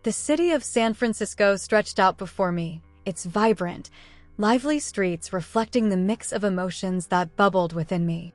The city of San Francisco stretched out before me, its vibrant, lively streets reflecting the mix of emotions that bubbled within me.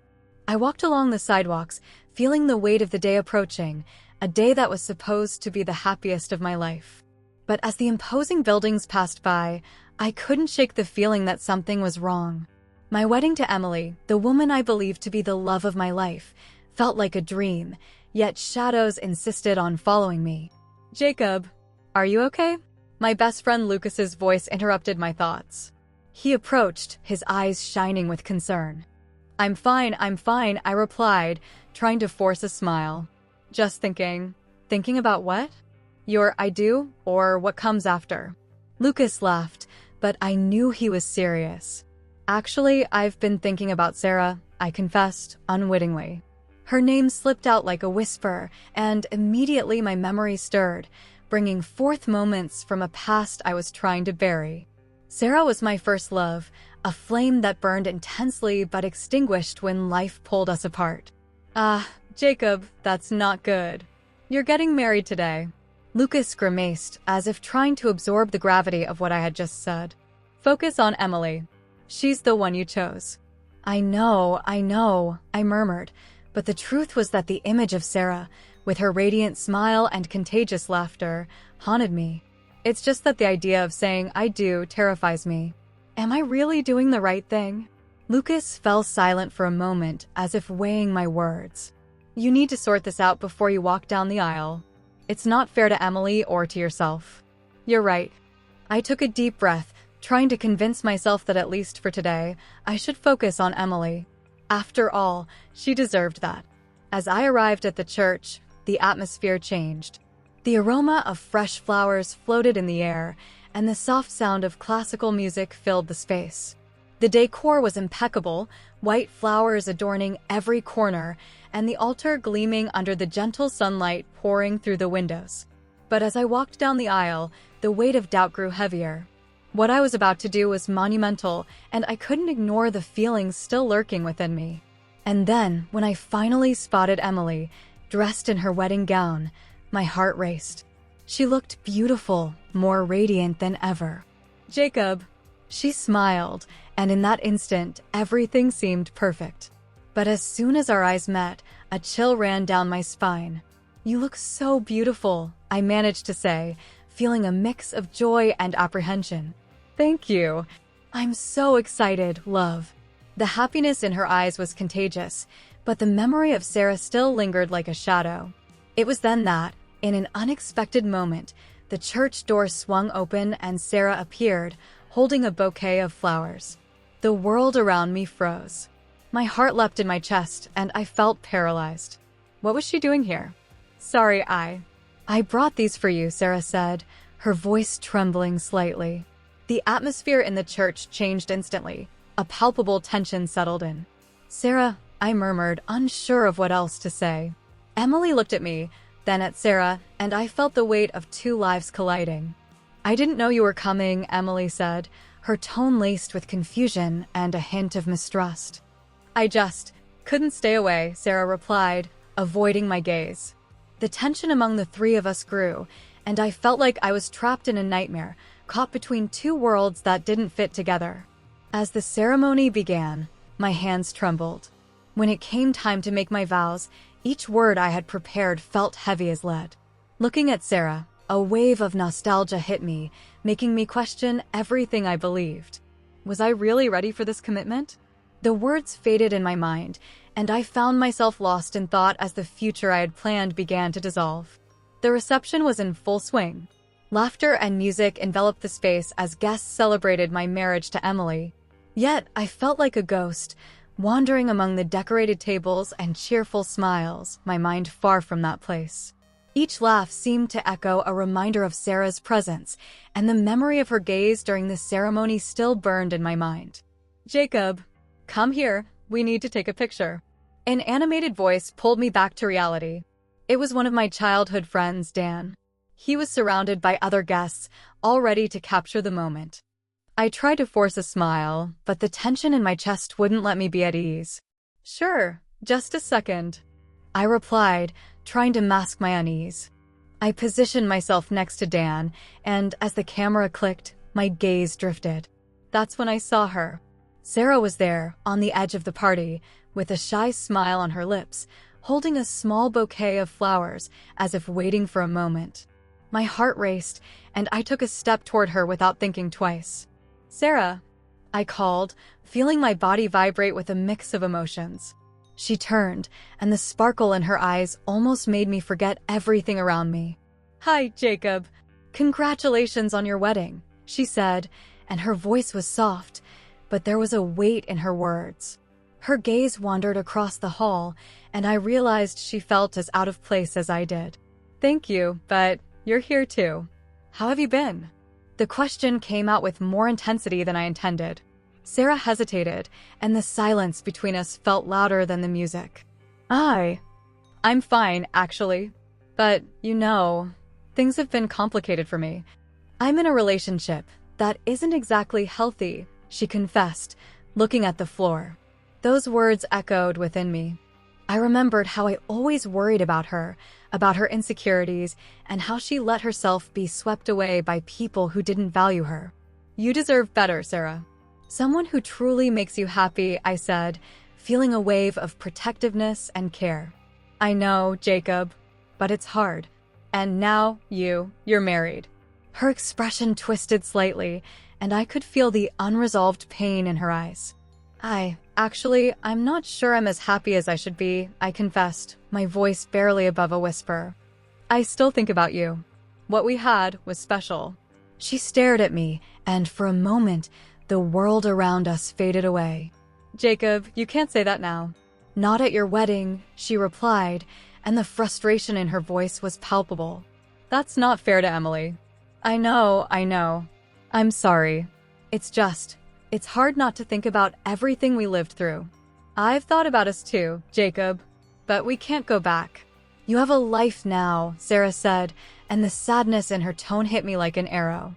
I walked along the sidewalks, feeling the weight of the day approaching, a day that was supposed to be the happiest of my life. But as the imposing buildings passed by, I couldn't shake the feeling that something was wrong. My wedding to Emily, the woman I believed to be the love of my life, felt like a dream, yet shadows insisted on following me. "Jacob, are you okay?" My best friend Lucas's voice interrupted my thoughts. He approached, his eyes shining with concern. I'm fine, I replied, trying to force a smile. Just thinking. Thinking about what? Your I do, or what comes after? Lucas laughed, but I knew he was serious. Actually, I've been thinking about Sarah, I confessed, unwittingly. Her name slipped out like a whisper, and immediately my memory stirred, bringing forth moments from a past I was trying to bury. Sarah was my first love, a flame that burned intensely but extinguished when life pulled us apart. Jacob, that's not good. You're getting married today. Lucas grimaced, as if trying to absorb the gravity of what I had just said. Focus on Emily. She's the one you chose. I know, I murmured, but the truth was that the image of Sarah, with her radiant smile and contagious laughter, haunted me. It's just that the idea of saying I do terrifies me. Am I really doing the right thing? Lucas fell silent for a moment, as if weighing my words. You need to sort this out before you walk down the aisle. It's not fair to Emily or to yourself. You're right. I took a deep breath, trying to convince myself that at least for today, I should focus on Emily. After all, she deserved that. As I arrived at the church, the atmosphere changed. The aroma of fresh flowers floated in the air, and the soft sound of classical music filled the space. The decor was impeccable, white flowers adorning every corner, and the altar gleaming under the gentle sunlight pouring through the windows. But as I walked down the aisle, the weight of doubt grew heavier. What I was about to do was monumental, and I couldn't ignore the feelings still lurking within me. And then, when I finally spotted Emily, dressed in her wedding gown, my heart raced. She looked beautiful, more radiant than ever. Jacob. She smiled, and in that instant, everything seemed perfect. But as soon as our eyes met, a chill ran down my spine. You look so beautiful, I managed to say, feeling a mix of joy and apprehension. Thank you. I'm so excited, love. The happiness in her eyes was contagious, but the memory of Sarah still lingered like a shadow. It was then that, in an unexpected moment, the church door swung open and Sarah appeared, holding a bouquet of flowers. The world around me froze. My heart leapt in my chest, and I felt paralyzed. What was she doing here? Sorry, I brought these for you, Sarah said, her voice trembling slightly. The atmosphere in the church changed instantly. A palpable tension settled in. Sarah, I murmured, unsure of what else to say. Emily looked at me, then at Sarah, and I felt the weight of two lives colliding. I didn't know you were coming, Emily said, her tone laced with confusion and a hint of mistrust. I just couldn't stay away, Sarah replied, avoiding my gaze. The tension among the three of us grew, and I felt like I was trapped in a nightmare, caught between two worlds that didn't fit together. As the ceremony began, my hands trembled. When it came time to make my vows, each word I had prepared felt heavy as lead. Looking at Sarah, a wave of nostalgia hit me, making me question everything I believed. Was I really ready for this commitment? The words faded in my mind, and I found myself lost in thought as the future I had planned began to dissolve. The reception was in full swing. Laughter and music enveloped the space as guests celebrated my marriage to Emily. Yet, I felt like a ghost, wandering among the decorated tables and cheerful smiles, my mind far from that place. Each laugh seemed to echo a reminder of Sarah's presence, and the memory of her gaze during the ceremony still burned in my mind. Jacob, come here, we need to take a picture. An animated voice pulled me back to reality. It was one of my childhood friends, Dan. He was surrounded by other guests, all ready to capture the moment. I tried to force a smile, but the tension in my chest wouldn't let me be at ease. Sure, just a second, I replied, trying to mask my unease. I positioned myself next to Dan, and as the camera clicked, my gaze drifted. That's when I saw her. Sarah was there, on the edge of the party, with a shy smile on her lips, holding a small bouquet of flowers, as if waiting for a moment. My heart raced, and I took a step toward her without thinking twice. "Sarah," I called, feeling my body vibrate with a mix of emotions. She turned, and the sparkle in her eyes almost made me forget everything around me. "Hi, Jacob. Congratulations on your wedding," she said, and her voice was soft, but there was a weight in her words. Her gaze wandered across the hall, and I realized she felt as out of place as I did. "Thank you, but you're here too. How have you been?" The question came out with more intensity than I intended. Sarah hesitated, and the silence between us felt louder than the music. I'm fine, actually. But, things have been complicated for me. I'm in a relationship that isn't exactly healthy, she confessed, looking at the floor. Those words echoed within me. I remembered how I always worried about her insecurities, and how she let herself be swept away by people who didn't value her. "You deserve better, Sarah. Someone who truly makes you happy," I said, feeling a wave of protectiveness and care. "I know, Jacob, but it's hard. And now you're married." Her expression twisted slightly, and I could feel the unresolved pain in her eyes. I'm not sure I'm as happy as I should be," I confessed, my voice barely above a whisper. "I still think about you. What we had was special." She stared at me, and for a moment, the world around us faded away. "Jacob, you can't say that now." "Not at your wedding," she replied, and the frustration in her voice was palpable. "That's not fair to Emily." I know. I'm sorry. It's hard not to think about everything we lived through. I've thought about us too, Jacob, but we can't go back." "You have a life now," Sarah said, and the sadness in her tone hit me like an arrow.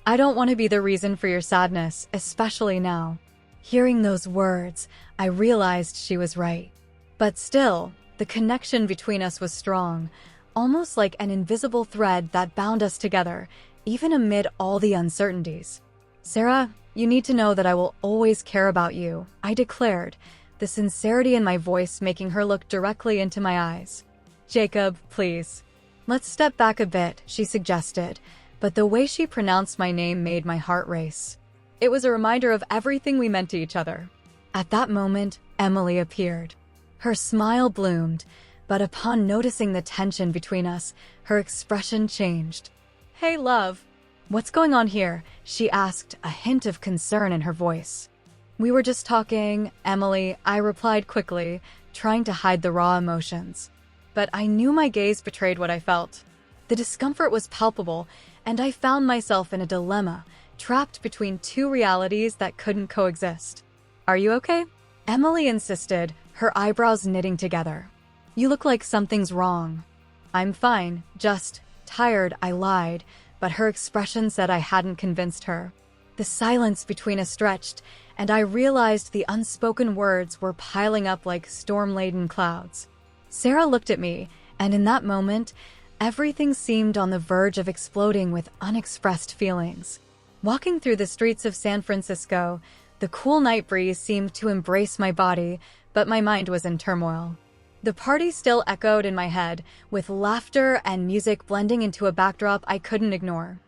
"I don't want to be the reason for your sadness, especially now." Hearing those words, I realized she was right. But still, the connection between us was strong, almost like an invisible thread that bound us together, even amid all the uncertainties. "Sarah, you need to know that I will always care about you," I declared, the sincerity in my voice making her look directly into my eyes. "Jacob, please. Let's step back a bit," she suggested, but the way she pronounced my name made my heart race. It was a reminder of everything we meant to each other. At that moment, Emily appeared. Her smile bloomed, but upon noticing the tension between us, her expression changed. "Hey, love. What's going on here?" she asked, a hint of concern in her voice. "We were just talking, Emily," I replied quickly, trying to hide the raw emotions. But I knew my gaze betrayed what I felt. The discomfort was palpable, and I found myself in a dilemma, trapped between two realities that couldn't coexist. "Are you okay?" Emily insisted, her eyebrows knitting together. "You look like something's wrong." "I'm fine, just tired," I lied, but her expression said I hadn't convinced her. The silence between us stretched, and I realized the unspoken words were piling up like storm-laden clouds. Sarah looked at me, and in that moment, everything seemed on the verge of exploding with unexpressed feelings. Walking through the streets of San Francisco, the cool night breeze seemed to embrace my body, but my mind was in turmoil. The party still echoed in my head, with laughter and music blending into a backdrop I couldn't ignore.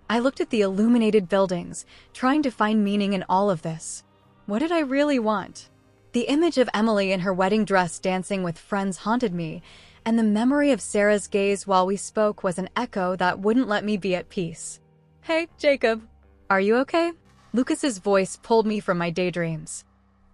I looked at the illuminated buildings, trying to find meaning in all of this. What did I really want? The image of Emily in her wedding dress dancing with friends haunted me, and the memory of Sarah's gaze while we spoke was an echo that wouldn't let me be at peace. "Hey, Jacob. Are you okay?" Lucas's voice pulled me from my daydreams.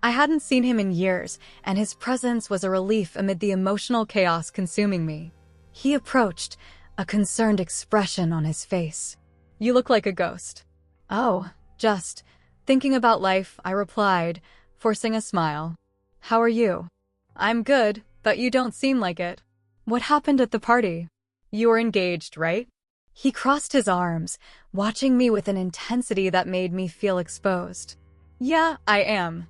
I hadn't seen him in years, and his presence was a relief amid the emotional chaos consuming me. He approached, a concerned expression on his face. "You look like a ghost." "Oh, just thinking about life," I replied, forcing a smile. "How are you?" "I'm good, but you don't seem like it." "What happened at the party?" "You were engaged, right?" He crossed his arms, watching me with an intensity that made me feel exposed. "Yeah, I am.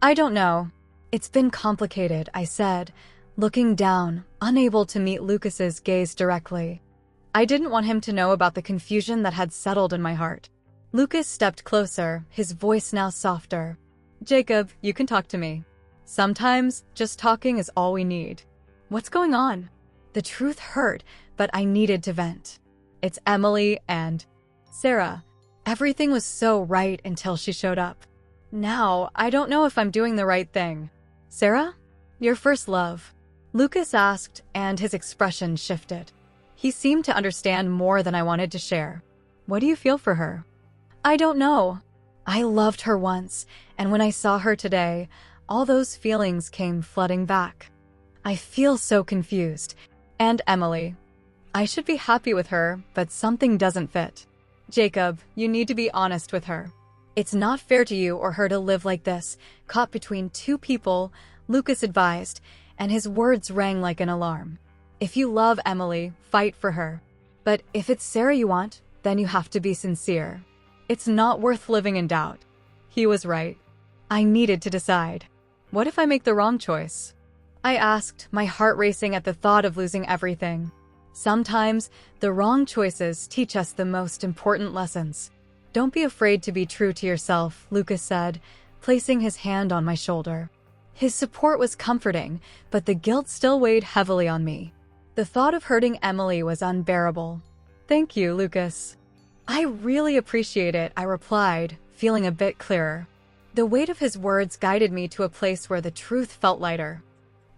I don't know. It's been complicated," I said, looking down, unable to meet Lucas's gaze directly. I didn't want him to know about the confusion that had settled in my heart. Lucas stepped closer, his voice now softer. "Jacob, you can talk to me. Sometimes, just talking is all we need." "What's going on?" The truth hurt, but I needed to vent. "It's Emily and Sarah." Everything was so right until she showed up. Now, I don't know if I'm doing the right thing. "Sarah? Your first love?" Lucas asked, and his expression shifted. He seemed to understand more than I wanted to share. "What do you feel for her?" "I don't know. I loved her once, and when I saw her today, all those feelings came flooding back. I feel so confused. And Emily. I should be happy with her, but something doesn't fit. Jacob, you need to be honest with her. It's not fair to you or her to live like this, caught between two people," Lucas advised, and his words rang like an alarm. "If you love Emily, fight for her. But if it's Sarah you want, then you have to be sincere. It's not worth living in doubt." He was right. I needed to decide. What if I make the wrong choice? I asked, my heart racing at the thought of losing everything. Sometimes, the wrong choices teach us the most important lessons. "Don't be afraid to be true to yourself," Lucas said, placing his hand on my shoulder. His support was comforting, but the guilt still weighed heavily on me. The thought of hurting Emily was unbearable. "Thank you, Lucas." "I really appreciate it," I replied, feeling a bit clearer. The weight of his words guided me to a place where the truth felt lighter.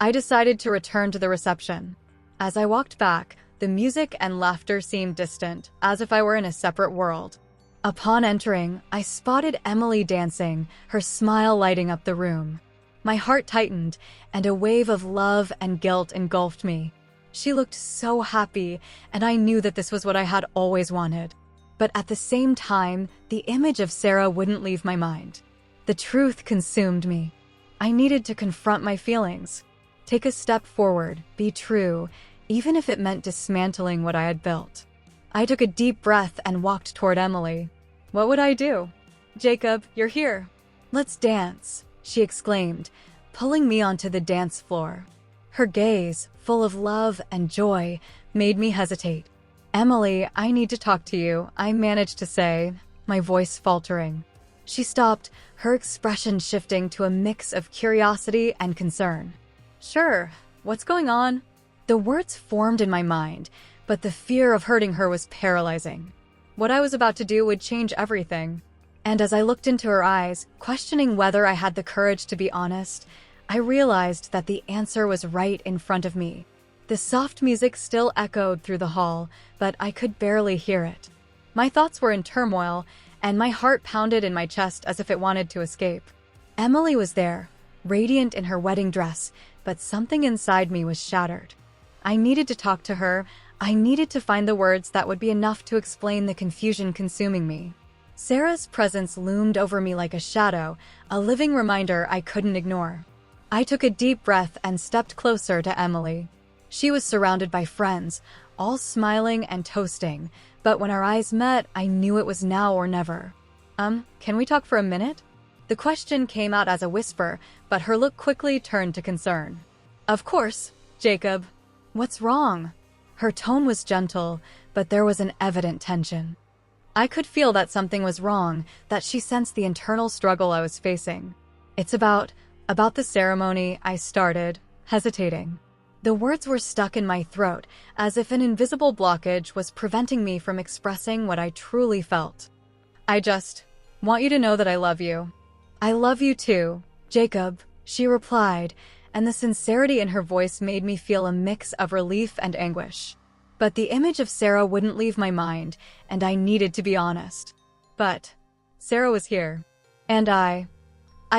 I decided to return to the reception. As I walked back, the music and laughter seemed distant, as if I were in a separate world. Upon entering, I spotted Emily dancing, her smile lighting up the room. My heart tightened, and a wave of love and guilt engulfed me. She looked so happy, and I knew that this was what I had always wanted. But at the same time, the image of Sarah wouldn't leave my mind. The truth consumed me. I needed to confront my feelings. Take a step forward, be true, even if it meant dismantling what I had built. I took a deep breath and walked toward Emily. What would I do? "Jacob, you're here. Let's dance," she exclaimed, pulling me onto the dance floor. Her gaze, full of love and joy, made me hesitate. "Emily, I need to talk to you," I managed to say, my voice faltering. She stopped, her expression shifting to a mix of curiosity and concern. "Sure, what's going on?" The words formed in my mind, but the fear of hurting her was paralyzing. What I was about to do would change everything. And as I looked into her eyes, questioning whether I had the courage to be honest, I realized that the answer was right in front of me. The soft music still echoed through the hall, but I could barely hear it. My thoughts were in turmoil, and my heart pounded in my chest as if it wanted to escape. Emily was there, radiant in her wedding dress, but something inside me was shattered. I needed to talk to her. I needed to find the words that would be enough to explain the confusion consuming me. Sarah's presence loomed over me like a shadow, a living reminder I couldn't ignore. I took a deep breath and stepped closer to Emily. She was surrounded by friends, all smiling and toasting, but when our eyes met, I knew it was now or never. Can we talk for a minute?" The question came out as a whisper, but her look quickly turned to concern. "Of course, Jacob. What's wrong?" Her tone was gentle, but there was an evident tension. I could feel that something was wrong, that she sensed the internal struggle I was facing. "It's about the ceremony," I started, hesitating. The words were stuck in my throat, as if an invisible blockage was preventing me from expressing what I truly felt. "I just want you to know that I love you." "I love you too, Jacob," she replied, and the sincerity in her voice made me feel a mix of relief and anguish. But the image of Sarah wouldn't leave my mind, and I needed to be honest. But Sarah was here, and I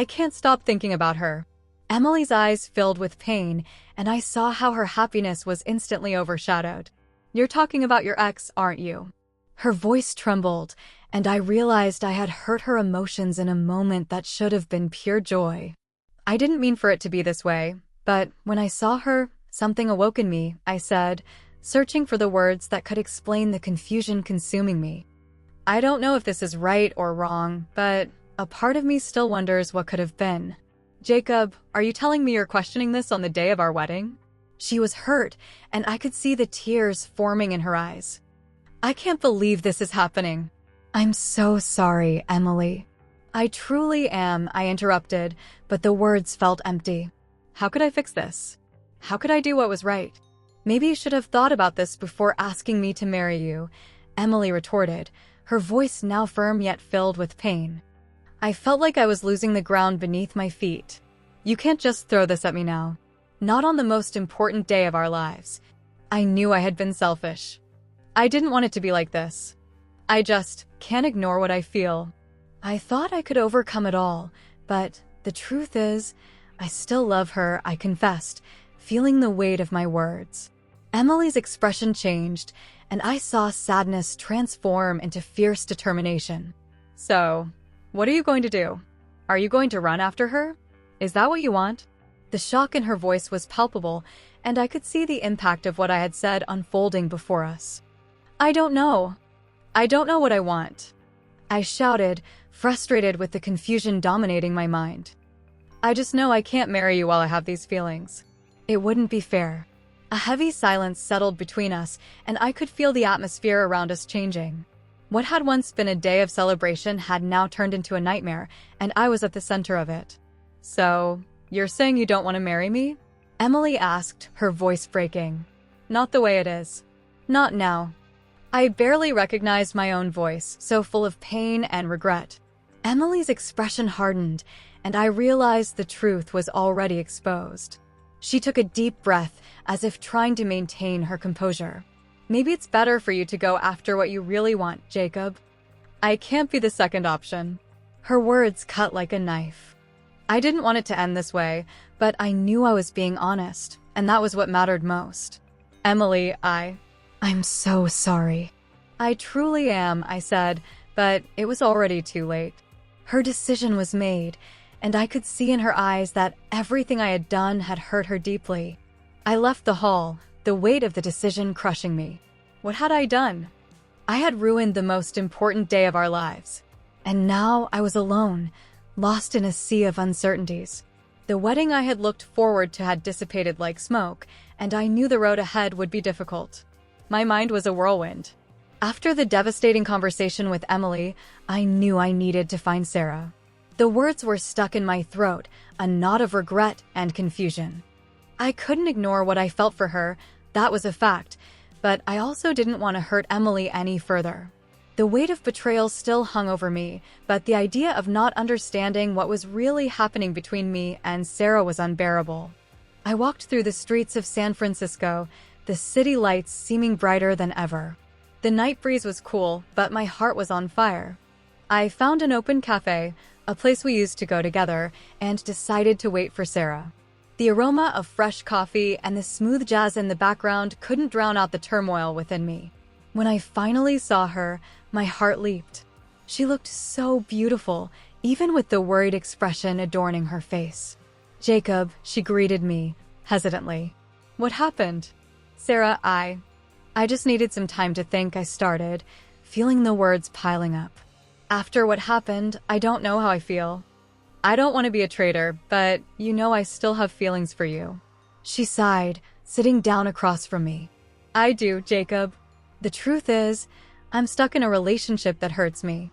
can't stop thinking about her. Emily's eyes filled with pain, and I saw how her happiness was instantly overshadowed. "You're talking about your ex, aren't you?" Her voice trembled, and I realized I had hurt her emotions in a moment that should have been pure joy. I didn't mean for it to be this way, but when I saw her, something awoke in me, I said, searching for the words that could explain the confusion consuming me. "I don't know if this is right or wrong, but a part of me still wonders what could have been." "Jacob, are you telling me you're questioning this on the day of our wedding?" She was hurt, and I could see the tears forming in her eyes. I can't believe this is happening. I'm so sorry, Emily. I truly am, I interrupted, but the words felt empty. How could I fix this? How could I do what was right? Maybe you should have thought about this before asking me to marry you, Emily retorted, her voice now firm yet filled with pain. I felt like I was losing the ground beneath my feet. You can't just throw this at me now. Not on the most important day of our lives. I knew I had been selfish. I didn't want it to be like this. I just can't ignore what I feel. I thought I could overcome it all, but the truth is, I still love her, I confessed, feeling the weight of my words. Emily's expression changed, and I saw sadness transform into fierce determination. So, what are you going to do? Are you going to run after her? Is that what you want? The shock in her voice was palpable, and I could see the impact of what I had said unfolding before us. I don't know. I don't know what I want. I shouted, frustrated with the confusion dominating my mind. I just know I can't marry you while I have these feelings. It wouldn't be fair. A heavy silence settled between us, and I could feel the atmosphere around us changing. What had once been a day of celebration had now turned into a nightmare, and I was at the center of it. So, you're saying you don't want to marry me? Emily asked, her voice breaking. Not the way it is. Not now. I barely recognized my own voice, so full of pain and regret. Emily's expression hardened, and I realized the truth was already exposed. She took a deep breath, as if trying to maintain her composure. Maybe it's better for you to go after what you really want, Jacob. I can't be the second option. Her words cut like a knife. I didn't want it to end this way, but I knew I was being honest, and that was what mattered most. Emily, I'm so sorry. I truly am, I said, but it was already too late. Her decision was made, and I could see in her eyes that everything I had done had hurt her deeply. I left the hall, the weight of the decision crushing me. What had I done? I had ruined the most important day of our lives. And now I was alone, lost in a sea of uncertainties. The wedding I had looked forward to had dissipated like smoke, and I knew the road ahead would be difficult. My mind was a whirlwind. After the devastating conversation with Emily, I knew I needed to find Sarah. The words were stuck in my throat, a knot of regret and confusion. I couldn't ignore what I felt for her, that was a fact, but I also didn't want to hurt Emily any further. The weight of betrayal still hung over me, but the idea of not understanding what was really happening between me and Sarah was unbearable. I walked through the streets of San Francisco, the city lights seeming brighter than ever. The night breeze was cool, but my heart was on fire. I found an open cafe, a place we used to go together, and decided to wait for Sarah. The aroma of fresh coffee and the smooth jazz in the background couldn't drown out the turmoil within me. When I finally saw her, my heart leaped. She looked so beautiful, even with the worried expression adorning her face. Jacob, she greeted me, hesitantly. What happened? Sarah, I just needed some time to think, I started, feeling the words piling up. After what happened, I don't know how I feel. I don't want to be a traitor, but you know I still have feelings for you. She sighed, sitting down across from me. I do, Jacob. The truth is, I'm stuck in a relationship that hurts me.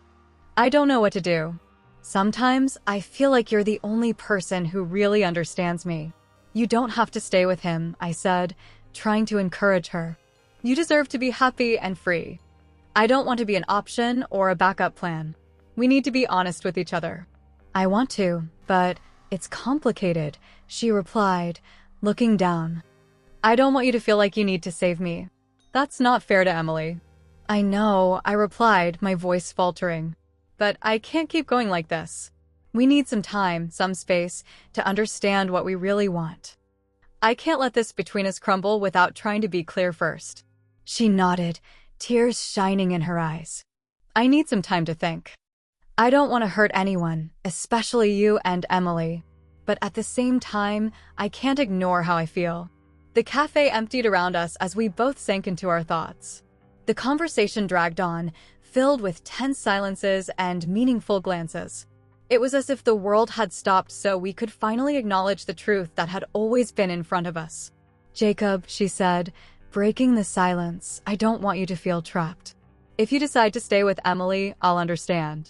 I don't know what to do. Sometimes I feel like you're the only person who really understands me. You don't have to stay with him, I said, trying to encourage her. You deserve to be happy and free. I don't want to be an option or a backup plan. We need to be honest with each other. I want to, but it's complicated, she replied, looking down. I don't want you to feel like you need to save me. That's not fair to Emily. I know, I replied, my voice faltering. But I can't keep going like this. We need some time, some space, to understand what we really want. I can't let this between us crumble without trying to be clear first. She nodded, tears shining in her eyes. I need some time to think. I don't want to hurt anyone, especially you and Emily. But at the same time, I can't ignore how I feel. The cafe emptied around us as we both sank into our thoughts. The conversation dragged on, filled with tense silences and meaningful glances. It was as if the world had stopped so we could finally acknowledge the truth that had always been in front of us. Jacob, she said, breaking the silence, I don't want you to feel trapped. If you decide to stay with Emily, I'll understand.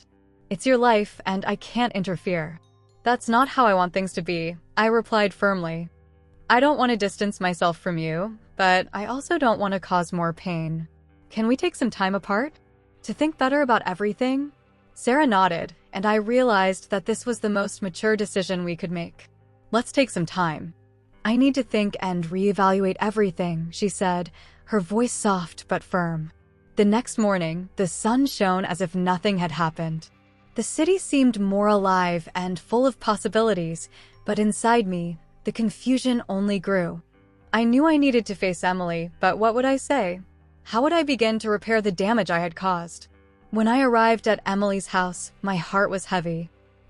It's your life, and I can't interfere. That's not how I want things to be, I replied firmly. I don't want to distance myself from you, but I also don't want to cause more pain. Can we take some time apart? To think better about everything? Sarah nodded, and I realized that this was the most mature decision we could make. Let's take some time. I need to think and reevaluate everything, she said, her voice soft but firm. The next morning, the sun shone as if nothing had happened. The city seemed more alive and full of possibilities, but inside me, the confusion only grew. I knew I needed to face Emily, but what would I say? How would I begin to repair the damage I had caused? When I arrived at Emily's house, my heart was heavy.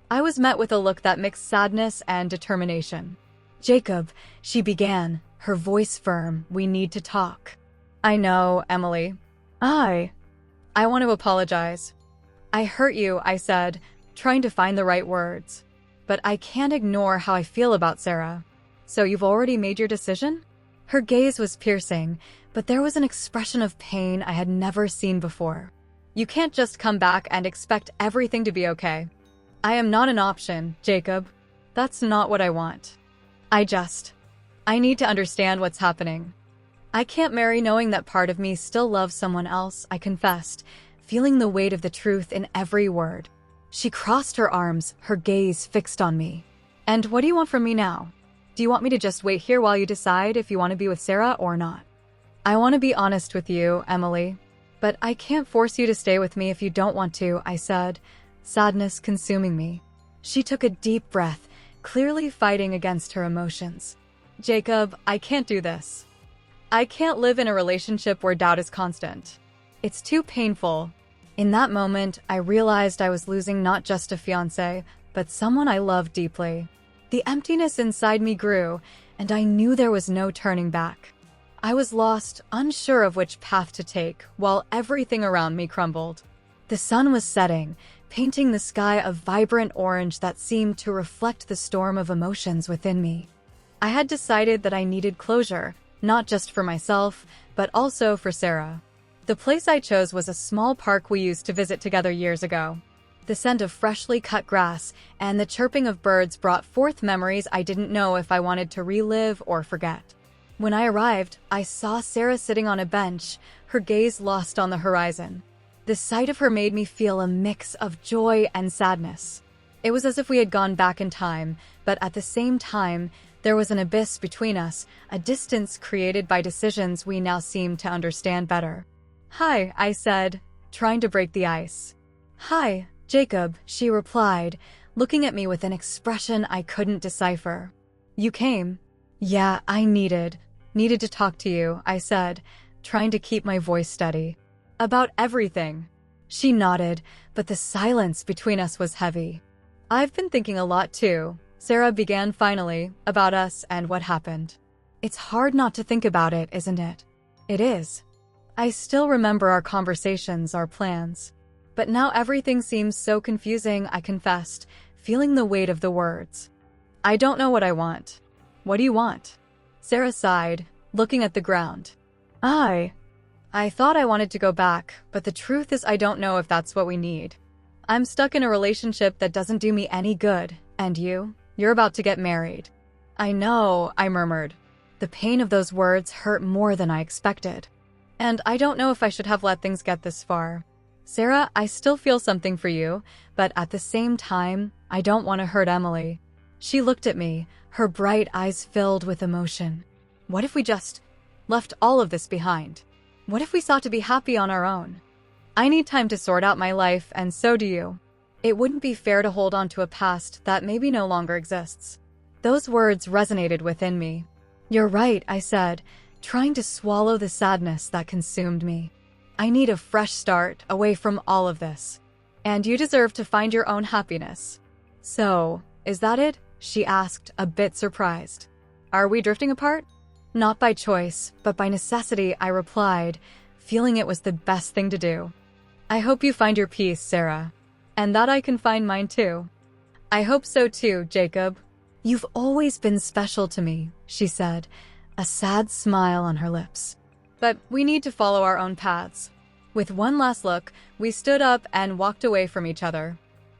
I was met with a look that mixed sadness and determination. Jacob, she began, her voice firm, we need to talk. I know, Emily. I want to apologize. I hurt you, I said, trying to find the right words. But I can't ignore how I feel about Sarah. So you've already made your decision? Her gaze was piercing, but there was an expression of pain I had never seen before. You can't just come back and expect everything to be okay. I am not an option, Jacob. That's not what I want. I need to understand what's happening. I can't marry knowing that part of me still loves someone else, I confessed, feeling the weight of the truth in every word. She crossed her arms, her gaze fixed on me. And what do you want from me now? Do you want me to just wait here while you decide if you want to be with Sarah or not? I want to be honest with you, Emily. But I can't force you to stay with me if you don't want to, I said, sadness consuming me. She took a deep breath, clearly fighting against her emotions. Jacob, I can't do this. I can't live in a relationship where doubt is constant. It's too painful. In that moment, I realized I was losing not just a fiancé, but someone I loved deeply. The emptiness inside me grew, and I knew there was no turning back. I was lost, unsure of which path to take, while everything around me crumbled. The sun was setting, painting the sky a vibrant orange that seemed to reflect the storm of emotions within me. I had decided that I needed closure, not just for myself, but also for Sarah. The place I chose was a small park we used to visit together years ago. The scent of freshly cut grass and the chirping of birds brought forth memories I didn't know if I wanted to relive or forget. When I arrived, I saw Sarah sitting on a bench, her gaze lost on the horizon. The sight of her made me feel a mix of joy and sadness. It was as if we had gone back in time, but at the same time, there was an abyss between us, a distance created by decisions we now seem to understand better. Hi, I said, trying to break the ice. Hi, Jacob, she replied, looking at me with an expression I couldn't decipher. You came? Yeah, I needed to talk to you, I said, trying to keep my voice steady. About everything. She nodded, but the silence between us was heavy. I've been thinking a lot too, Sarah began finally, about us and what happened. It's hard not to think about it, isn't it? It is. I still remember our conversations, our plans. But now everything seems so confusing, I confessed, feeling the weight of the words. I don't know what I want. What do you want? Sarah sighed, looking at the ground. I thought I wanted to go back, but the truth is I don't know if that's what we need. I'm stuck in a relationship that doesn't do me any good, and you're about to get married. I know, I murmured. The pain of those words hurt more than I expected. And I don't know if I should have let things get this far. Sarah, I still feel something for you, but at the same time, I don't want to hurt Emily. She looked at me, her bright eyes filled with emotion. What if we just left all of this behind? What if we sought to be happy on our own? I need time to sort out my life, and so do you. It wouldn't be fair to hold on to a past that maybe no longer exists. Those words resonated within me. You're right, I said, trying to swallow the sadness that consumed me. I need a fresh start away from all of this. And you deserve to find your own happiness. So, is that it? She asked, a bit surprised. Are we drifting apart? Not by choice, but by necessity, I replied, feeling it was the best thing to do. I hope you find your peace, Sarah. And that I can find mine too. I hope so too, Jacob. You've always been special to me, she said, a sad smile on her lips. But we need to follow our own paths. With one last look, we stood up and walked away from each other.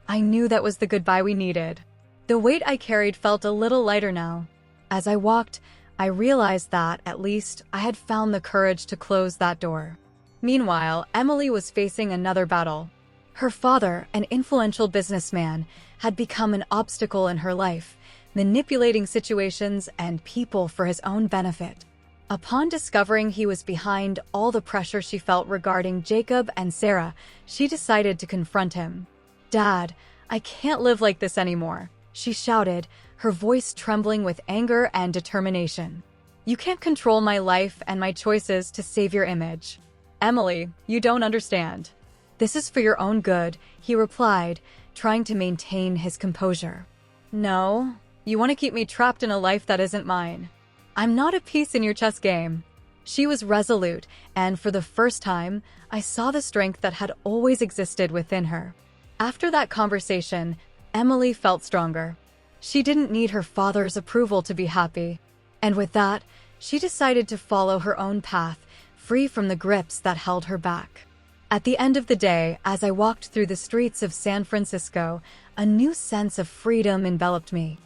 I knew that was the goodbye we needed. The weight I carried felt a little lighter now. As I walked, I realized that, at least, I had found the courage to close that door. Meanwhile, Emily was facing another battle. Her father, an influential businessman, had become an obstacle in her life, manipulating situations and people for his own benefit. Upon discovering he was behind all the pressure she felt regarding Jacob and Sarah, she decided to confront him. "Dad, I can't live like this anymore," she shouted, her voice trembling with anger and determination. "You can't control my life and my choices to save your image." "Emily, you don't understand. This is for your own good," he replied, trying to maintain his composure. "No, you want to keep me trapped in a life that isn't mine. I'm not a piece in your chess game." She was resolute, and for the first time, I saw the strength that had always existed within her. After that conversation, Emily felt stronger. She didn't need her father's approval to be happy. And with that, she decided to follow her own path, free from the grips that held her back. At the end of the day, as I walked through the streets of San Francisco, a new sense of freedom enveloped me.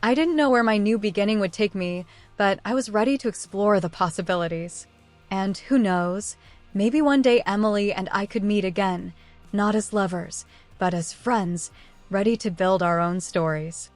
I didn't know where my new beginning would take me, but I was ready to explore the possibilities. And who knows, maybe one day Emily and I could meet again, not as lovers, but as friends, ready to build our own stories.